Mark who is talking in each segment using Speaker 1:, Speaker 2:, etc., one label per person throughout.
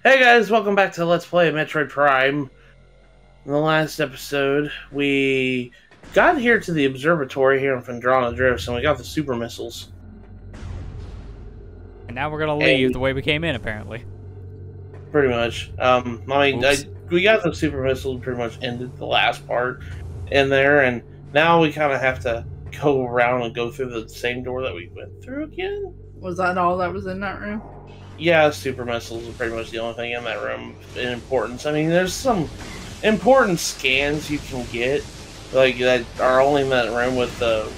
Speaker 1: Hey guys, welcome back to Let's Play Metroid Prime. In the last episode, we got here to the observatory here in Phendrana Drifts, and we got the super missiles.
Speaker 2: And now we're gonna leave the way we came in, apparently.
Speaker 1: Pretty much. We got the super missiles, pretty much ended the last part in there, and now we kind of have to go around and go through the same door that we went through again.
Speaker 3: Was that all that was in that room?
Speaker 1: Yeah, super missiles are pretty much the only thing in that room in importance. I mean, there's some important scans you can get, like that are only in that room with the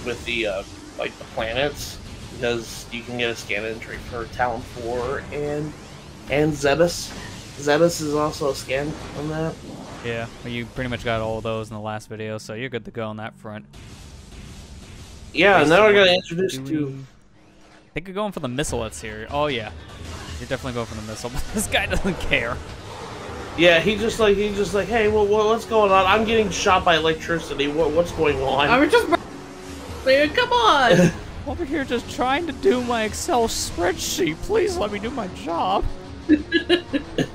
Speaker 1: like the planets, because you can get a scan entry for Talon 4 and Zebus. Zebus is also a scan on that.
Speaker 2: Yeah, well, you pretty much got all of those in the last video, so you're good to go on that front.
Speaker 1: Yeah, now we're gonna introduce to.
Speaker 2: I think you're going for the missile that's here. Oh yeah. You're definitely going for the missile, but this guy doesn't care.
Speaker 1: Yeah, he's just like, hey, what's going on? I'm getting shot by electricity. What's going on?
Speaker 3: I was just come on.
Speaker 2: Over here just trying to do my Excel spreadsheet. Please let me do my job.
Speaker 3: The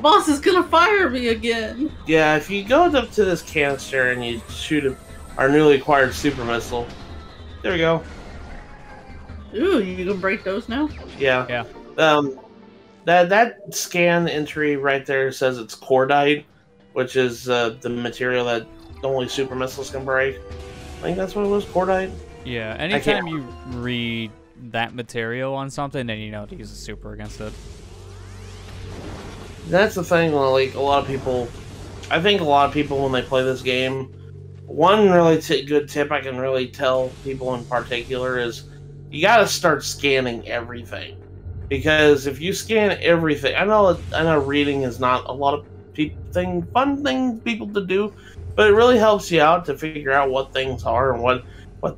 Speaker 3: boss is gonna fire me again.
Speaker 1: Yeah, if you go up to this canister and you shoot our newly acquired super missile, there we go.
Speaker 3: Ooh, you can break those now?
Speaker 1: Yeah.
Speaker 2: Yeah.
Speaker 1: That scan entry right there says it's cordite, which is the material that only super missiles can break. I think that's what it was, cordite.
Speaker 2: Yeah, anytime you read that material on something, then you know to use a super against it.
Speaker 1: That's the thing, like, a lot of people... I think a lot of people, when they play this game, one really good tip I can really tell people in particular is you gotta start scanning everything. Because if you scan everything, I know reading is not a lot of fun thing people to do, but it really helps you out to figure out what things are and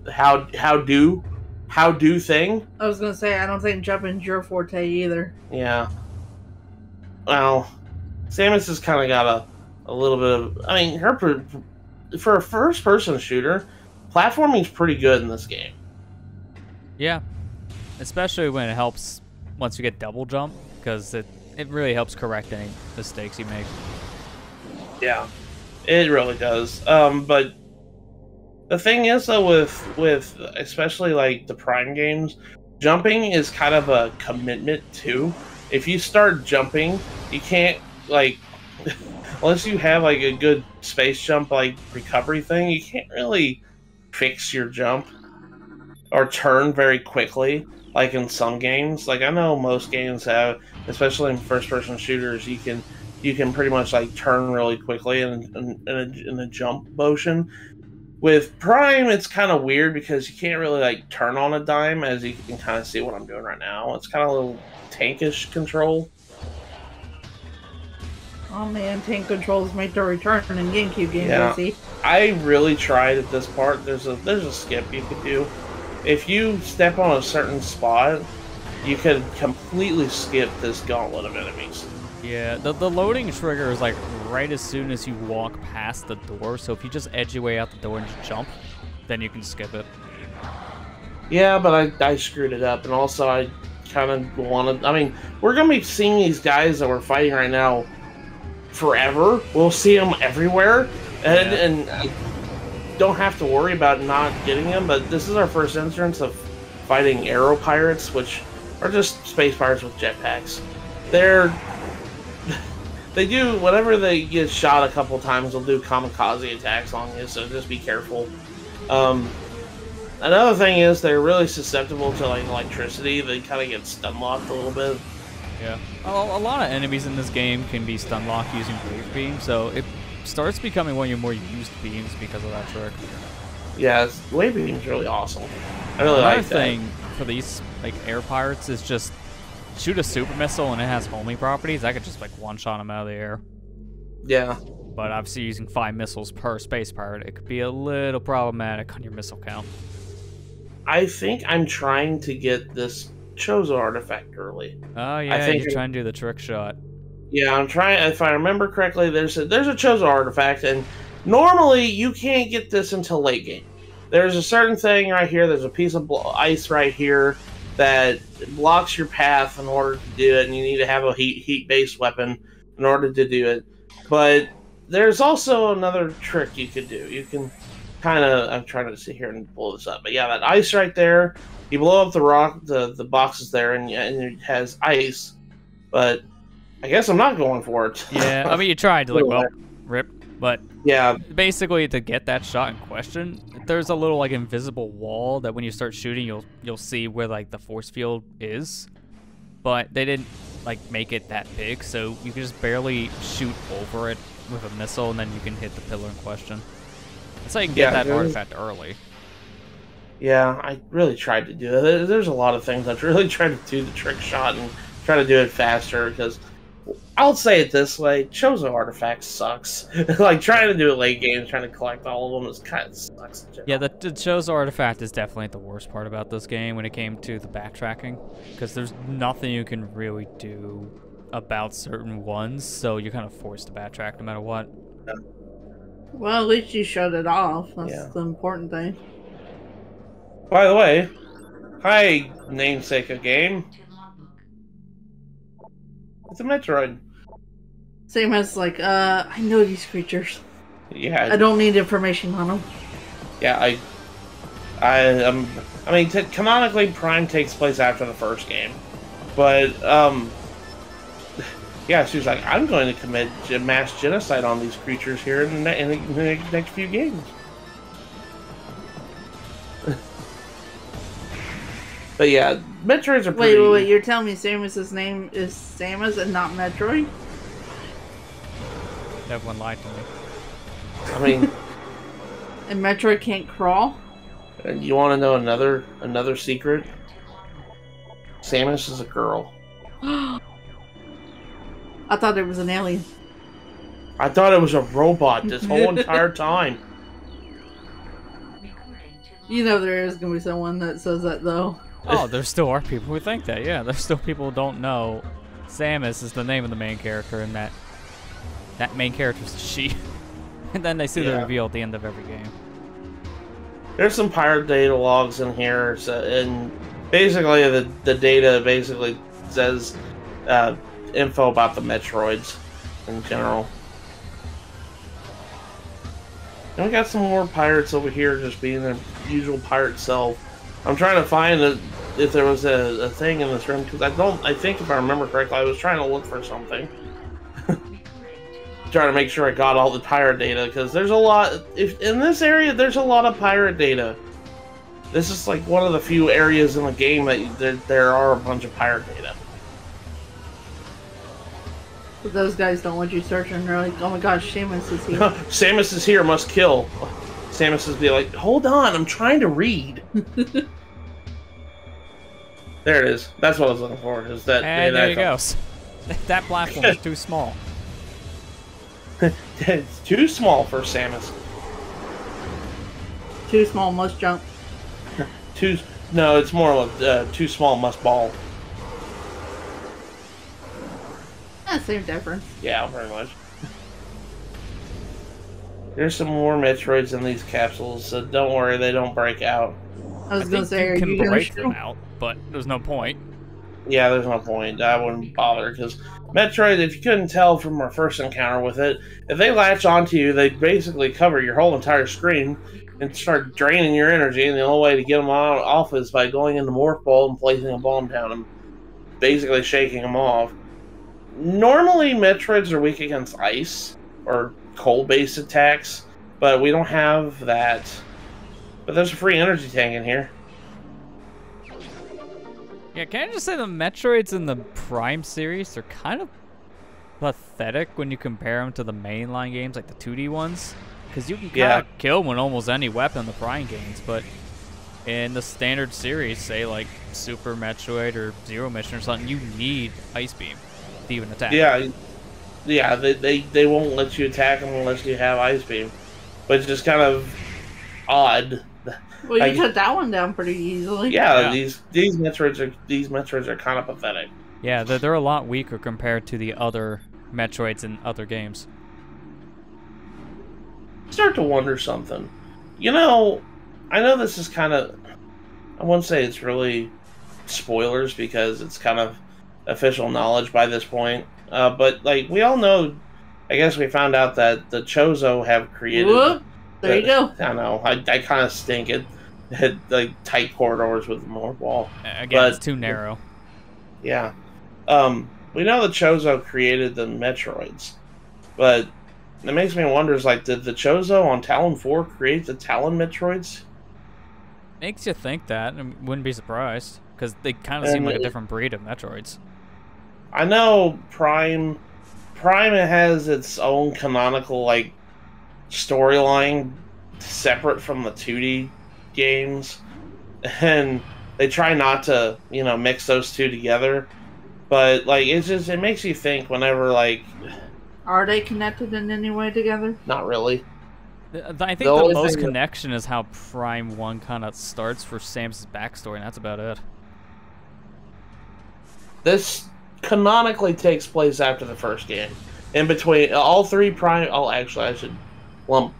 Speaker 1: how do thing.
Speaker 3: I was gonna say I don't think jumping's your forte either.
Speaker 1: Yeah. Well, Samus has kind of got a little bit of. I mean, for a first-person shooter, platforming's pretty good in this game.
Speaker 2: Yeah, especially when it helps. Once you get double jump, because it really helps correct any mistakes you make.
Speaker 1: Yeah, it really does. But the thing is, though, with especially like the Prime games, jumping is kind of a commitment too. If you start jumping, you can't, like, unless you have like a good space jump like recovery thing, you can't really fix your jump or turn very quickly. Like in some games, like I know most games have, especially in first-person shooters, you can pretty much like turn really quickly in a jump motion. With Prime, it's kind of weird because you can't really like turn on a dime, as you can kind of see what I'm doing right now. It's kind of a little tankish control.
Speaker 3: Oh man, tank controls make their return in GameCube games.
Speaker 1: Yeah,
Speaker 3: I see.
Speaker 1: I really tried at this part. There's a skip you could do. If you step on a certain spot, you could completely skip this gauntlet of enemies.
Speaker 2: Yeah, the loading trigger is like right as soon as you walk past the door, so if you just edge your way out the door and just jump, then you can skip it.
Speaker 1: Yeah, but I screwed it up, and also I kind of wanted... I mean, we're going to be seeing these guys that we're fighting right now forever. We'll see them everywhere, and don't have to worry about not getting them, but this is our first instance of fighting aero pirates, which are just space pirates with jetpacks. They do, whenever they get shot a couple times, they'll do kamikaze attacks on you, so just be careful. Another thing is they're really susceptible to like electricity. They kind of get stun locked a little bit.
Speaker 2: Yeah, a lot of enemies in this game can be stun locked using wave beam, so it starts becoming one of your more used beams because of that trick.
Speaker 1: Yeah, wave beam is really awesome. I really like that.
Speaker 2: Another thing for these like air pirates is just shoot a super missile and it has homing properties. I could just like one-shot them out of the air.
Speaker 1: Yeah.
Speaker 2: But obviously using 5 missiles per space pirate, it could be a little problematic on your missile count.
Speaker 1: I think I'm trying to get this Chozo artifact early.
Speaker 2: Oh yeah, you're trying to do the trick shot.
Speaker 1: Yeah, I'm trying. If I remember correctly, there's a Chozo artifact, and normally you can't get this until late game. There's a certain thing right here. There's a piece of ice right here that blocks your path in order to do it, and you need to have a heat-based weapon in order to do it. But there's also another trick you could do. You can kind of, I'm trying to sit here and blow this up, but yeah, that ice right there, you blow up the rock, the boxes there, and it has ice. But I guess I'm not going for it.
Speaker 2: Yeah, I mean, you tried to, like, well, rip, but
Speaker 1: yeah,
Speaker 2: basically to get that shot in question, there's a little like invisible wall that when you start shooting, you'll see where like the force field is, but they didn't like make it that big, so you can just barely shoot over it with a missile, and then you can hit the pillar in question. That's how you can get that artifact early.
Speaker 1: Yeah, I really tried to do it. There's a lot of things I've really tried to do the trick shot and try to do it faster, because I'll say it this way, Chozo Artifact sucks. Like, trying to do it late game, trying to collect all of them, is kind of sucks.
Speaker 2: Yeah, the Chozo Artifact is definitely the worst part about this game when it came to the backtracking, because there's nothing you can really do about certain ones, so you're kind of forced to backtrack no matter what.
Speaker 3: Well, at least you showed it off. That's the important thing.
Speaker 1: By the way, hi, namesake of game. It's a Metroid.
Speaker 3: Same as like, I know these creatures.
Speaker 1: Yeah.
Speaker 3: I don't need information on them.
Speaker 1: Yeah, I mean, canonically, Prime takes place after the first game, but yeah, she was like, I'm going to commit mass genocide on these creatures here in the next few games. But yeah, Metroids are pretty...
Speaker 3: Wait, you're telling me Samus's name is Samus and not Metroid?
Speaker 2: Everyone lied to me.
Speaker 1: I mean...
Speaker 3: And Metroid can't crawl?
Speaker 1: You want to know another secret? Samus is a girl.
Speaker 3: I thought it was an alien.
Speaker 1: I thought it was a robot this whole entire time.
Speaker 3: You know there is going to be someone that says that, though.
Speaker 2: Oh, there still are people who think that, yeah. There's still people who don't know Samus is the name of the main character, and that main character is a she. And then they see the reveal at the end of every game.
Speaker 1: There's some pirate data logs in here, and basically the data basically says info about the Metroids in general. And we got some more pirates over here just being their usual pirate self. I'm trying to find if there was a thing in this room, because I think if I remember correctly, I was trying to look for something. Trying to make sure I got all the pirate data, because there's a lot, in this area, there's a lot of pirate data. This is like one of the few areas in the game that there are a bunch of pirate data.
Speaker 3: But those guys don't want you searching. They're like, oh my gosh, Samus is here.
Speaker 1: Samus is here, must kill. Samus is be like, hold on, I'm trying to read. There it is. That's what I was looking for. Is that?
Speaker 2: And there you go. That platform is too small.
Speaker 1: It's too small for Samus.
Speaker 3: Too small, must jump.
Speaker 1: No, it's more like too small, must ball.
Speaker 3: Same difference.
Speaker 1: Yeah, very much. There's some more Metroids in these capsules, so don't worry, they don't break out.
Speaker 3: I was going to say,
Speaker 2: you can break them out, but there's no point.
Speaker 1: Yeah, there's no point. I wouldn't bother, because Metroid, if you couldn't tell from our first encounter with it, if they latch onto you, they basically cover your whole entire screen and start draining your energy, and the only way to get them off is by going into Morph Ball and placing a bomb down them, basically shaking them off. Normally, Metroids are weak against ice or coal-based attacks, but we don't have that. But there's a free energy tank in here.
Speaker 2: Yeah, can I just say the Metroids in the Prime series are kind of pathetic when you compare them to the mainline games, like the 2D ones? Because you can kind of kill with almost any weapon in the Prime games, but in the standard series, say like Super Metroid or Zero Mission or something, you need Ice Beam to even attack.
Speaker 1: Yeah, they won't let you attack them unless you have Ice Beam. But it's just kind of odd.
Speaker 3: Well, you took that one down pretty easily.
Speaker 1: Yeah, these Metroids are kind of pathetic.
Speaker 2: Yeah, they're a lot weaker compared to the other Metroids in other games.
Speaker 1: I start to wonder something. You know, I know this is kind of, I wouldn't say it's really spoilers because it's kind of official knowledge by this point. But like we all know, I guess we found out that the Chozo have created.
Speaker 3: Whoop, there you go.
Speaker 1: I know. I kind of stink it. Had like tight corridors with more wall.
Speaker 2: Again,
Speaker 1: but,
Speaker 2: it's too narrow.
Speaker 1: Yeah. We know the Chozo created the Metroids, but it makes me wonder: is like, did the Chozo on Talon 4 create the Talon Metroids?
Speaker 2: Makes you think that, and wouldn't be surprised, because they kind of seem like a different breed of Metroids.
Speaker 1: I know Prime has its own canonical like storyline separate from the 2D games, and they try not to, you know, mix those two together. But like it makes you think whenever like,
Speaker 3: are they connected in any way together?
Speaker 1: Not really.
Speaker 2: I think the most connection is how Prime 1 kind of starts for Samus's backstory, and that's about it.
Speaker 1: This canonically takes place after the first game. In between all three Prime... Oh, actually, I should lump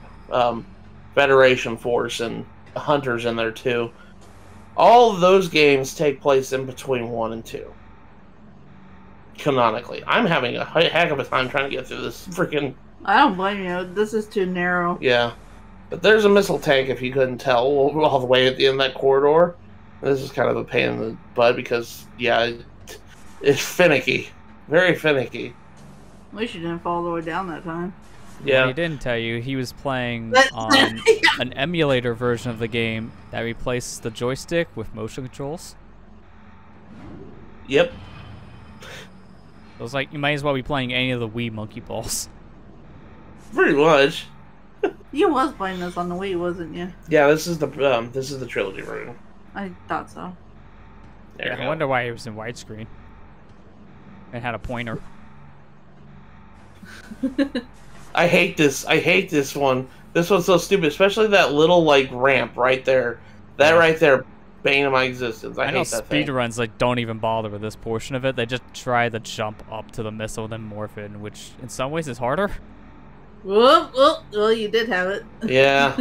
Speaker 1: Federation Force and Hunters in there, too. All of those games take place in between 1 and 2. Canonically. I'm having a heck of a time trying to get through this freaking...
Speaker 3: I don't blame you. This is too narrow.
Speaker 1: Yeah. But there's a missile tank, if you couldn't tell, all the way at the end of that corridor. This is kind of a pain in the butt because, yeah, it's finicky. Very finicky.
Speaker 3: At least you didn't fall all the way down that time.
Speaker 1: Yeah.
Speaker 2: What he didn't tell you, he was playing on an emulator version of the game that replaced the joystick with motion controls.
Speaker 1: Yep.
Speaker 2: It was like, you might as well be playing any of the Wii Monkey Balls.
Speaker 1: Pretty much.
Speaker 3: You was playing this on the Wii, wasn't you?
Speaker 1: Yeah, this is the trilogy version.
Speaker 3: I thought so.
Speaker 2: Yeah, I wonder why it was in widescreen. It had a pointer.
Speaker 1: I hate this. I hate this one. This one's so stupid, especially that little like ramp right there. That right there, bane of my existence. I hate that thing.
Speaker 2: Speedruns like don't even bother with this portion of it. They just try to jump up to the missile and then morph it, which in some ways is harder.
Speaker 3: Whoop, whoop. Well, you did have it.
Speaker 1: Yeah.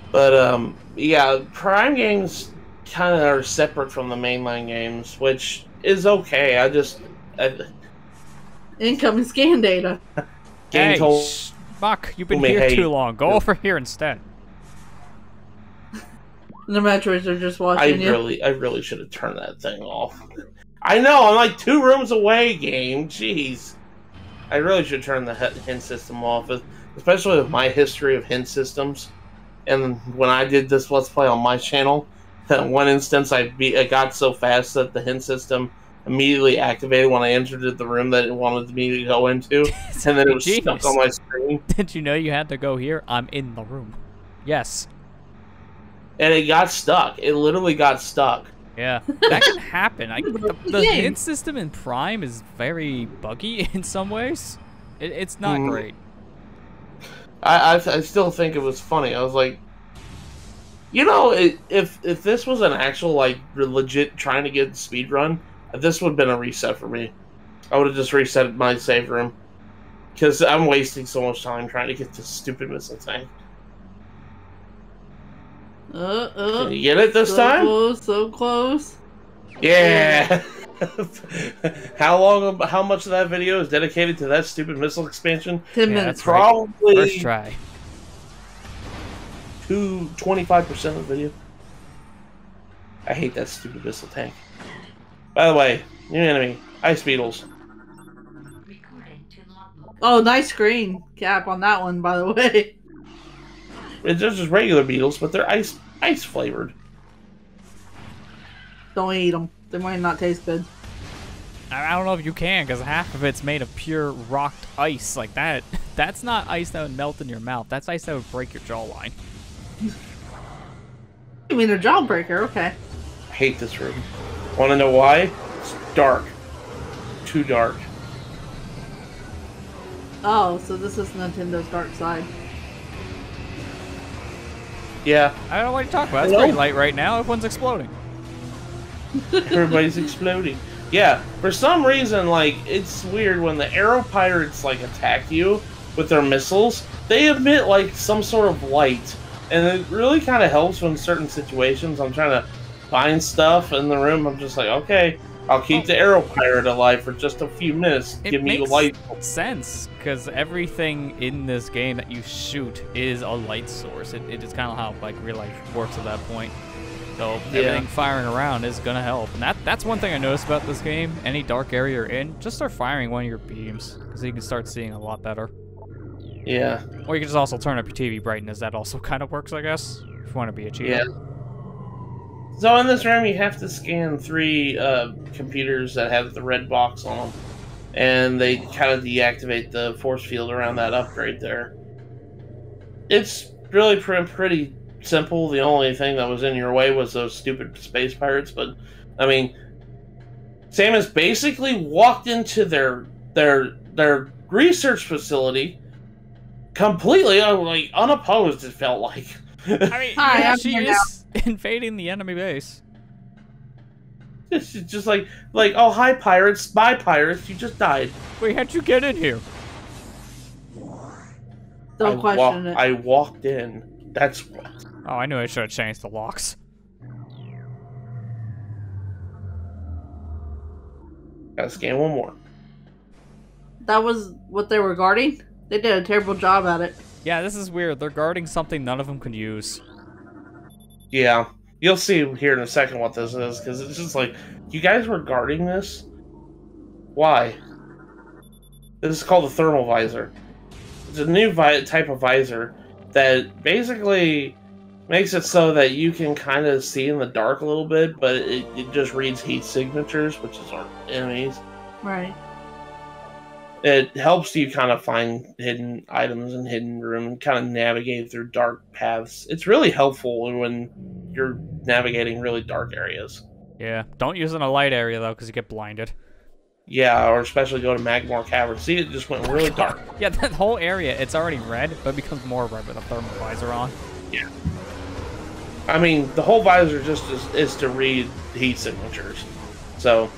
Speaker 1: But yeah, Prime games kind of are separate from the mainline games, which is okay.
Speaker 3: Incoming scan data.
Speaker 2: Hey, Buck, you've been here too long. Go over here instead.
Speaker 3: The Metroids are just watching you.
Speaker 1: I really should have turned that thing off. I know, I'm like 2 rooms away, game. Jeez. I really should turn the hint system off, especially with my history of hint systems. And when I did this Let's Play on my channel, that one instance I got so fast that the hint system immediately activated when I entered the room that it wanted me to go into, and then it was stuck on my screen.
Speaker 2: Did you know you had to go here? I'm in the room. Yes.
Speaker 1: And it got stuck. It literally got stuck.
Speaker 2: Yeah, that can happen. The hint system in Prime is very buggy in some ways. It's not great.
Speaker 1: I still think it was funny. I was like, you know, if this was an actual like legit trying to get the speed run, this would have been a reset for me. I would have just reset my save room because I'm wasting so much time trying to get this stupid missile tank. Can you get it this time?
Speaker 3: So close.
Speaker 1: Yeah. How much of that video is dedicated to that stupid missile expansion?
Speaker 3: 10 minutes.
Speaker 1: Probably
Speaker 2: first try.
Speaker 1: 25% of the video. I hate that stupid missile tank. By the way, new enemy, ice beetles.
Speaker 3: Oh, nice screen cap on that one, by the way.
Speaker 1: It's just regular beetles, but they're ice flavored.
Speaker 3: Don't eat them. They might not taste good.
Speaker 2: I don't know if you can, because half of it's made of pure rocked ice like that. That's not ice that would melt in your mouth. That's ice that would break your jawline.
Speaker 3: You mean a jawbreaker? Okay.
Speaker 1: I hate this room. Want to know why? It's dark. Too dark.
Speaker 3: Oh, so this is Nintendo's dark side.
Speaker 1: Yeah.
Speaker 2: I don't know what you're talking about. It's pretty light right now. Everyone's exploding.
Speaker 1: Everybody's exploding. Yeah, for some reason, like, it's weird when the Aero Pirates, like, attack you with their missiles, they emit, like, some sort of light. And it really kind of helps in certain situations. I'm trying to buying stuff in the room. I'm just like, okay, I'll keep the arrow pirate alive for just a few minutes. Give me the light.
Speaker 2: It makes sense, because everything in this game that you shoot is a light source. It is kind of how like real life works at that point. So everything firing around is gonna help, and that's one thing I noticed about this game. Any dark area you're in, just start firing one of your beams, because you can start seeing a lot better.
Speaker 1: Yeah.
Speaker 2: Or you can just also turn up your TV brightness. That also kind of works, I guess, if you want to be a cheater.
Speaker 1: Yeah. So in this room, you have to scan 3 computers that have the red box on them, and they kind of deactivate the force field around that upgrade there. It's really pretty simple. The only thing that was in your way was those stupid space pirates, but I mean, Samus basically walked into their research facility completely like unopposed. It felt like.
Speaker 2: I mean, yeah, she is invading the enemy base.
Speaker 1: It's just like, oh, hi pirates, bye pirates, you just died.
Speaker 2: Wait, how'd you get in here?
Speaker 3: Don't question it.
Speaker 1: I walked in. That's what.
Speaker 2: Oh, I knew I should have changed the locks.
Speaker 1: Gotta scan one more.
Speaker 3: That was what they were guarding? They did a terrible job at it.
Speaker 2: Yeah, this is weird. They're guarding something none of them could use.
Speaker 1: Yeah. You'll see here in a second what this is, because it's just like, you guys were guarding this? Why? This is called the Thermal VIsor. It's a new type of visor that basically makes it so that you can kind of see in the dark a little bit, but it just reads heat signatures, which is our enemies.
Speaker 3: Right.
Speaker 1: It helps you kind of find hidden items and hidden room and kind of navigate through dark paths. It's really helpful when you're navigating really dark areas.
Speaker 2: Yeah, don't use it in a light area, though, because you get blinded.
Speaker 1: Yeah, or especially go to Magmore Cavern. See, it just went really dark.
Speaker 2: Yeah, that whole area, it's already red, but it becomes more red with a thermal visor on.
Speaker 1: Yeah. I mean, the whole visor just is to read heat signatures. So...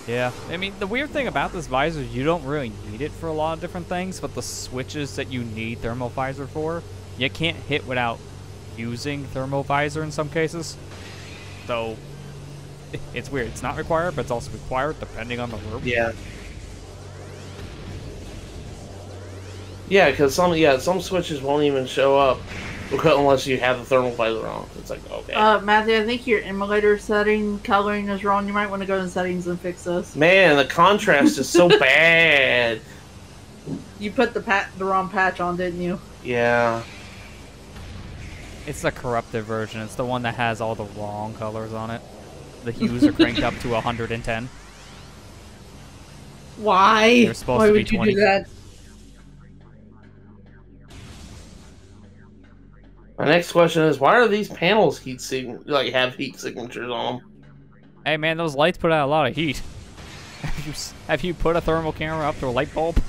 Speaker 2: Yeah, I mean, the weird thing about this visor is you don't really need it for a lot of different things, but the switches that you need Thermal VIsor for, you can't hit without using Thermal VIsor in some cases. So, it's weird. It's not required, but it's also required depending on the room.
Speaker 1: Yeah. Yeah, because some switches won't even show up unless you have the Thermal VIsor on. It's like, okay.
Speaker 3: Matthew, I think your emulator setting coloring is wrong. You might want to go to settings and fix this.
Speaker 1: Man, the contrast is so bad.
Speaker 3: You put the wrong patch on, didn't you?
Speaker 1: Yeah.
Speaker 2: It's the corrupted version. It's the one that has all the wrong colors on it. The hues are cranked up to 110.
Speaker 3: Why?
Speaker 2: They're supposed
Speaker 3: Why
Speaker 2: to be
Speaker 3: would you
Speaker 2: 20.
Speaker 3: do that?
Speaker 1: My next question is, why are these panels have heat signatures on them?
Speaker 2: Hey man, those lights put out a lot of heat. Have you put a thermal camera up to a light bulb?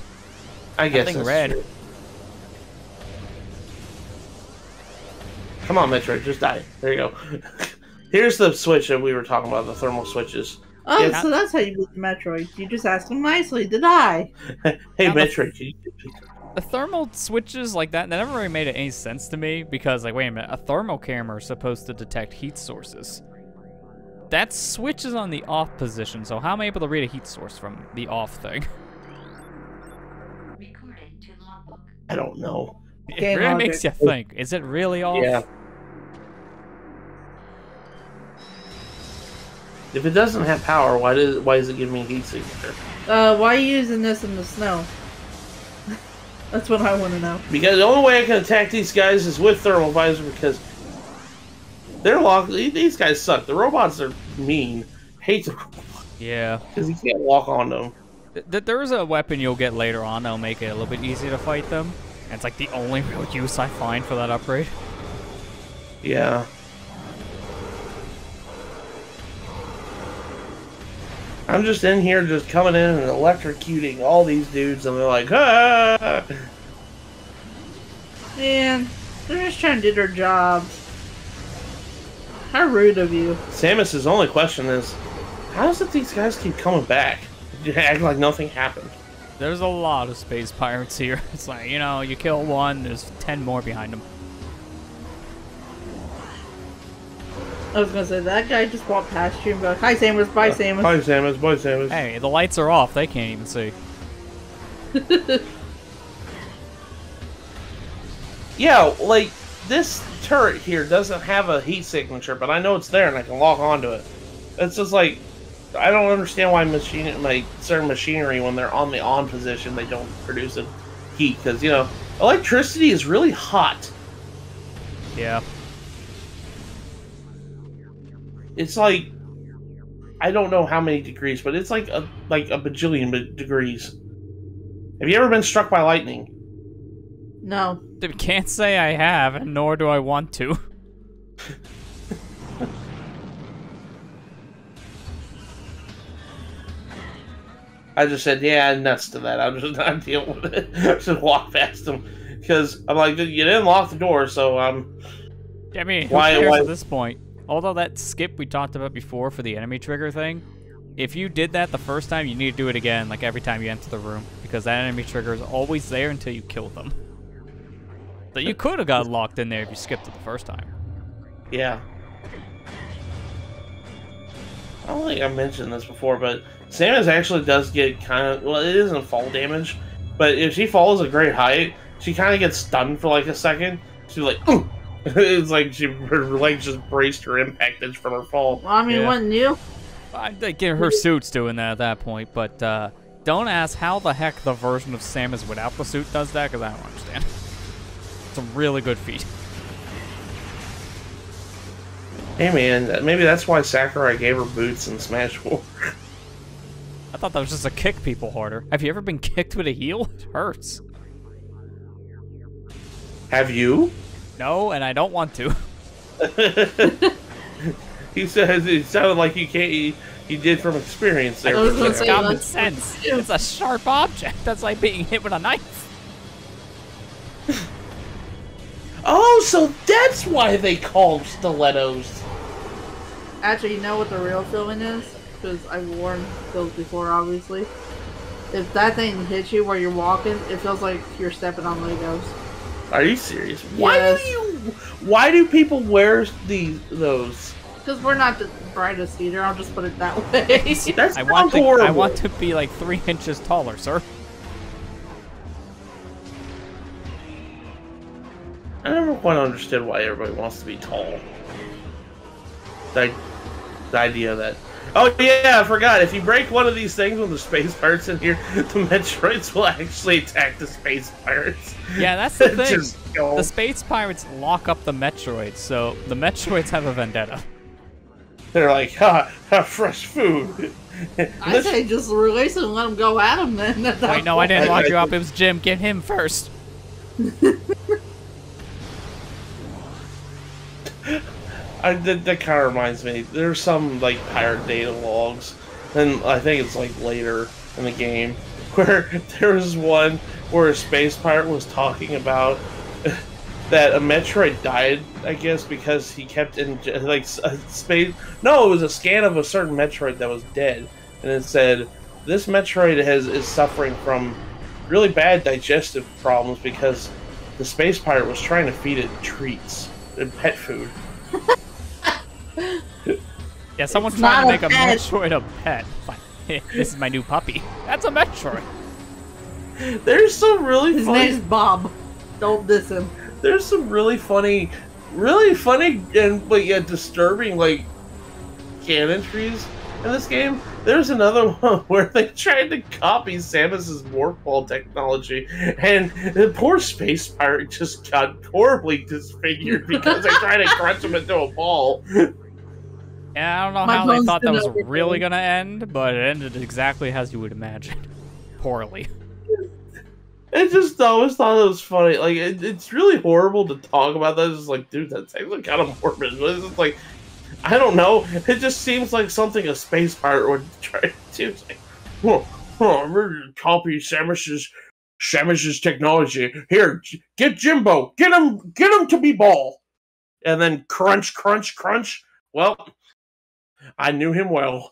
Speaker 1: I guess
Speaker 2: That thing
Speaker 1: that's
Speaker 2: red.
Speaker 1: true. Come on, Metroid, just die. There you go. Here's the switch that we were talking about, the thermal switches.
Speaker 3: Oh,
Speaker 1: Yeah.
Speaker 3: so that's how you beat the Metroid. You just ask him nicely to die.
Speaker 1: Hey,
Speaker 2: Now the-
Speaker 1: Metroid, can you...
Speaker 2: The thermal switches like that never really made any sense to me because, like, wait a minute, a thermal camera is supposed to detect heat sources. That switch is on the off position, so how am I able to read a heat source from the off thing?
Speaker 1: I don't know.
Speaker 2: It
Speaker 3: Game
Speaker 2: really
Speaker 3: logic.
Speaker 2: makes you think. Is it really off?
Speaker 1: Yeah. If it doesn't have power, why is it giving me heat signature?
Speaker 3: Why are you using this in the snow? That's what I want to know.
Speaker 1: Because the only way I can attack these guys is with Thermal VIsor, because they're locked. These guys suck. The robots are mean. Hate the robots.
Speaker 2: Yeah.
Speaker 1: Because you can't walk on them.
Speaker 2: There's a weapon you'll get later on that'll make it a little bit easier to fight them. And it's like the only real use I find for that upgrade.
Speaker 1: Yeah. I'm just in here just coming in and electrocuting all these dudes, and they're like, ah!
Speaker 3: Man, they're just trying to do their jobs. How rude of you.
Speaker 1: Samus's only question is, how is it these guys keep coming back? You act like nothing happened.
Speaker 2: There's a lot of space pirates here. It's like, you know, you kill one, there's 10 more behind them.
Speaker 3: I was gonna say, that guy just walked past you and be like, hi Samus, bye Samus.
Speaker 1: Bye Samus, bye Samus.
Speaker 2: Hey, the lights are off. They can't even see.
Speaker 1: Yeah, like, this turret here doesn't have a heat signature, but I know it's there and I can lock onto it. It's just like, I don't understand why certain machinery, when they're on the on position, they don't produce a heat. Because, you know, electricity is really hot.
Speaker 2: Yeah.
Speaker 1: It's like, I don't know how many degrees, but it's like a bajillion degrees. Have you ever been struck by lightning?
Speaker 3: No.
Speaker 2: Can't say I have, and nor do I want to.
Speaker 1: I just said, yeah, nuts to that. I'm just not dealing with it. Just walk past them. Because I'm like, you didn't lock the door, so
Speaker 2: I mean, who cares at this point? Although that skip we talked about before for the enemy trigger thing, if you did that the first time, you need to do it again, like every time you enter the room, because that enemy trigger is always there until you kill them. So you could have got locked in there if you skipped it the first time.
Speaker 1: Yeah. I don't think I mentioned this before, but Samus actually does get kind of, well, it isn't fall damage, but if she falls a great height, she kind of gets stunned for like a second. She's like, ooh! It's like her legs just braced her impact edge from her fall.
Speaker 3: Well, I mean, wouldn't you?
Speaker 2: I think her suit's doing that at that point, but don't ask how the heck the version of Samus without the suit does that, because I don't understand. It's a really good feat.
Speaker 1: Hey man, maybe that's why Sakurai gave her boots in Smash 4.
Speaker 2: I thought that was just to kick people harder. Have you ever been kicked with a heel? It hurts.
Speaker 1: Have you?
Speaker 2: No, and I don't want to.
Speaker 1: He says it sounded like you can't. You did from experience there.
Speaker 2: It's common sense. It's a sharp object. That's like being hit with a knife.
Speaker 1: Oh, so that's why they call them stilettos.
Speaker 3: Actually, you know what the real feeling is? Because I've worn those before, obviously. If that thing hits you where you're walking, it feels like you're stepping on Legos.
Speaker 1: Are you serious?
Speaker 3: Yes.
Speaker 1: Why do people wear those?
Speaker 3: Because we're not the brightest either. I'll just put it that way.
Speaker 1: That's
Speaker 2: I
Speaker 1: horrible.
Speaker 2: want to be like 3 inches taller, sir.
Speaker 1: I never quite understood why everybody wants to be tall. The idea that... Oh yeah, I forgot. If you break one of these things with the space pirates in here, the Metroids will actually attack the space pirates.
Speaker 2: Yeah, that's the thing. The space pirates lock up the Metroids, so the Metroids have a vendetta.
Speaker 1: They're like, ha, fresh food.
Speaker 3: I say just release him and let him go at him then.
Speaker 2: Wait, no, I didn't lock you up. It was Jim. Get him first.
Speaker 1: That kind of reminds me. There's some like pirate data logs, and I think it's like later in the game where there was one where a space pirate was talking about that a Metroid died, I guess, because he kept in like a space. No, it was a scan of a certain Metroid that was dead, and it said this Metroid is suffering from really bad digestive problems because the space pirate was trying to feed it treats and pet food.
Speaker 2: Yeah, someone's trying to make a Metroid a pet. Fine. This is my new puppy. That's a Metroid.
Speaker 1: There's some really
Speaker 3: His
Speaker 1: funny...
Speaker 3: name's Bob. Don't diss him.
Speaker 1: There's some really funny and but yet disturbing like canon trees in this game. There's another one where they tried to copy Samus's morph ball technology, and the poor space pirate just got horribly disfigured because they tried to crunch him into a ball.
Speaker 2: Yeah, I don't know how they thought that was really gonna end, but it ended exactly as you would imagine. Poorly.
Speaker 1: I always thought it was funny. Like, it's really horrible to talk about that. It's just like, dude, that's actually kind of morbid. But it's just like, I don't know. It just seems like something a space pirate would try to do. It's like, I'm ready to copy Samus's technology. Here, get Jimbo. Get him to be ball. And then crunch, crunch, crunch. Well, I knew him well.